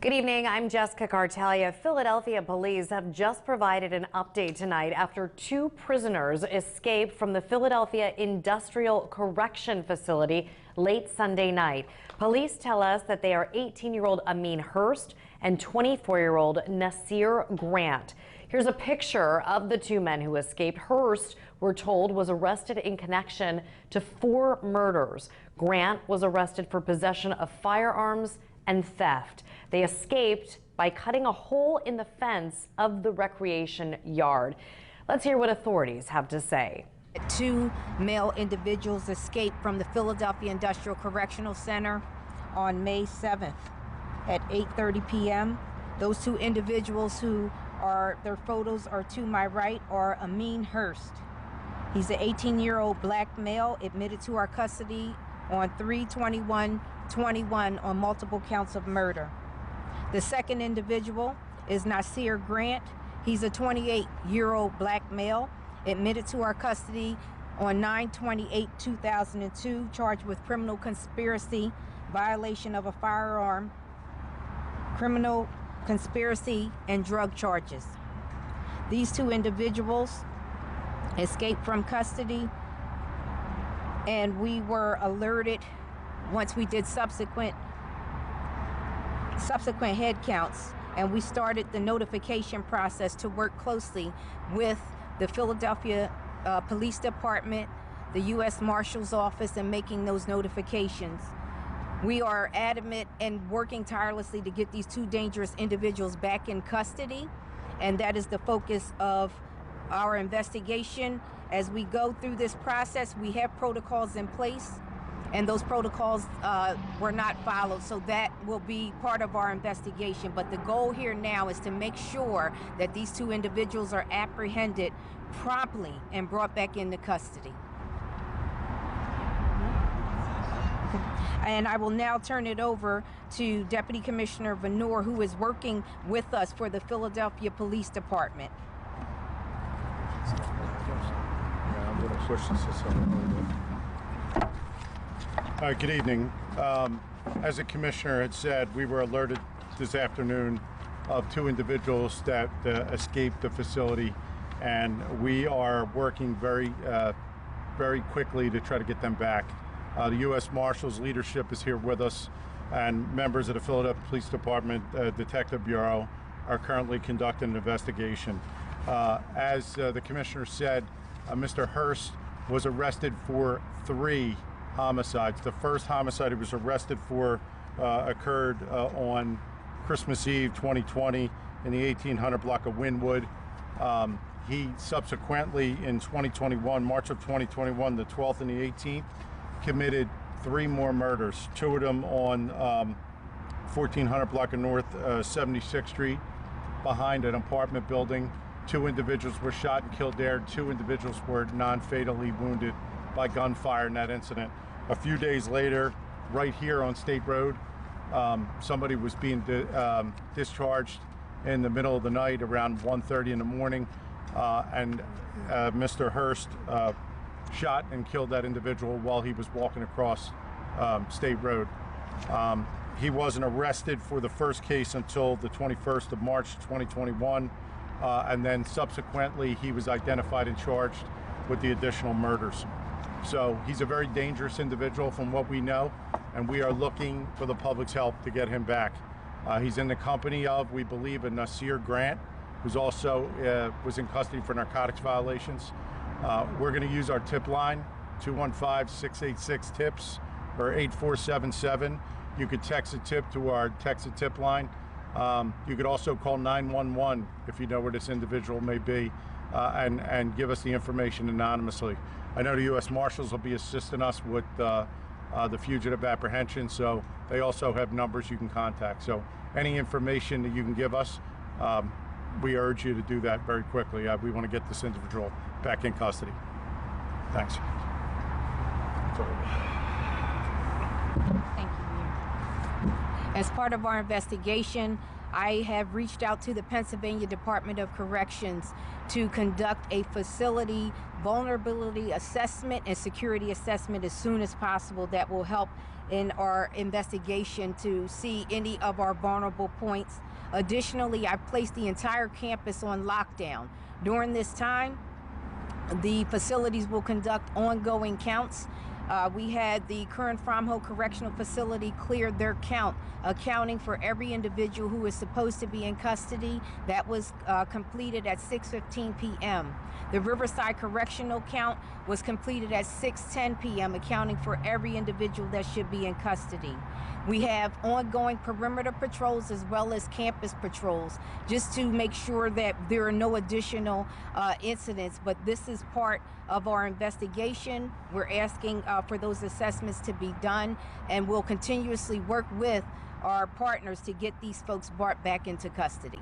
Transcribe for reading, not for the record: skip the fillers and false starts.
Good evening, I'm Jessica Cartalia. Philadelphia police have just provided an update tonight after two prisoners escaped from the Philadelphia Industrial Correction Facility late Sunday night. Police tell us that they are 18-year-old Amin Hurst and 24-year-old Nasir Grant. Here's a picture of the two men who escaped. Hurst, we're told, was arrested in connection to 4 murders. Grant was arrested for possession of firearms and theft. They escaped by cutting a hole in the fence of the recreation yard. Let's hear what authorities have to say. 2 male individuals escaped from the Philadelphia Industrial Correctional Center on May 7th at 8:30 p.m. Those 2 individuals who are, their photos are to my right, are Amin Hurst. He's an 18-year-old black male admitted to our custody on 3/21/21 on multiple counts of murder. The second individual is Nasir Grant. He's a 28-year-old black male admitted to our custody on 9/28/2002, charged with criminal conspiracy, violation of a firearm, criminal conspiracy, and drug charges. These 2 individuals escaped from custody, and we were alerted once we did subsequent head counts, and we started the notification process to work closely with the Philadelphia Police Department, the U.S. Marshal's Office, in making those notifications. We are adamant and working tirelessly to get these 2 dangerous individuals back in custody, and that is the focus of our investigation. As we go through this process, we have protocols in place, and those protocols were not followed, so that will be part of our investigation. But the goal here now is to make sure that these 2 individuals are apprehended promptly and brought back into custody. And I will now turn it over to Deputy Commissioner Venor, who is working with us for the Philadelphia Police Department. Good evening. As the commissioner had said, we were alerted this afternoon of 2 individuals that escaped the facility, and we are working very quickly to try to get them back. The U.S. Marshal's leadership is here with us, and members of the Philadelphia Police Department Detective Bureau are currently conducting an investigation. As the commissioner said, Mr. Hurst was arrested for 3 homicides. The first homicide he was arrested for occurred on Christmas Eve 2020 in the 1800 block of Wynwood. He subsequently, in 2021, March of 2021, the 12th and the 18th, committed 3 more murders, 2 of them on 1400 block of North 76th Street behind an apartment building. 2 individuals were shot and killed there. 2 individuals were non-fatally wounded by gunfire in that incident. A few days later, right here on State Road, somebody was being discharged in the middle of the night around 1:30 in the morning, and Mr. Hurst shot and killed that individual while he was walking across State Road. He wasn't arrested for the first case until the 21st of March 2021, and then subsequently he was identified and charged with the additional murders. So he's a very dangerous individual from what we know, and we are looking for the public's help to get him back. He's in the company of, we believe, a Nasir Grant, who's also was in custody for narcotics violations. We're going to use our tip line, 215-686-TIPS or 8477. You could text a tip to our text a tip line. You could also call 911 if you know where this individual may be, and give us the information anonymously. I know the U.S. Marshals will be assisting us with the fugitive apprehension, so they also have numbers you can contact. So any information that you can give us, we urge you to do that very quickly. We want to get this individual back in custody. Thanks. Thank you. As part of our investigation, I have reached out to the Pennsylvania Department of Corrections to conduct a facility vulnerability assessment and security assessment as soon as possible that will help in our investigation to see any of our vulnerable points. Additionally, I placed the entire campus on lockdown. During this time, the facilities will conduct ongoing counts. We had the current Fromho Correctional Facility clear their count, accounting for every individual who is supposed to be in custody. That was completed at 6:15 p.m. The Riverside Correctional count was completed at 6:10 p.m., accounting for every individual that should be in custody. We have ongoing perimeter patrols as well as campus patrols, just to make sure that there are no additional incidents, but this is part of our investigation. We're asking for those assessments to be done, and we'll continuously work with our partners to get these folks brought back into custody.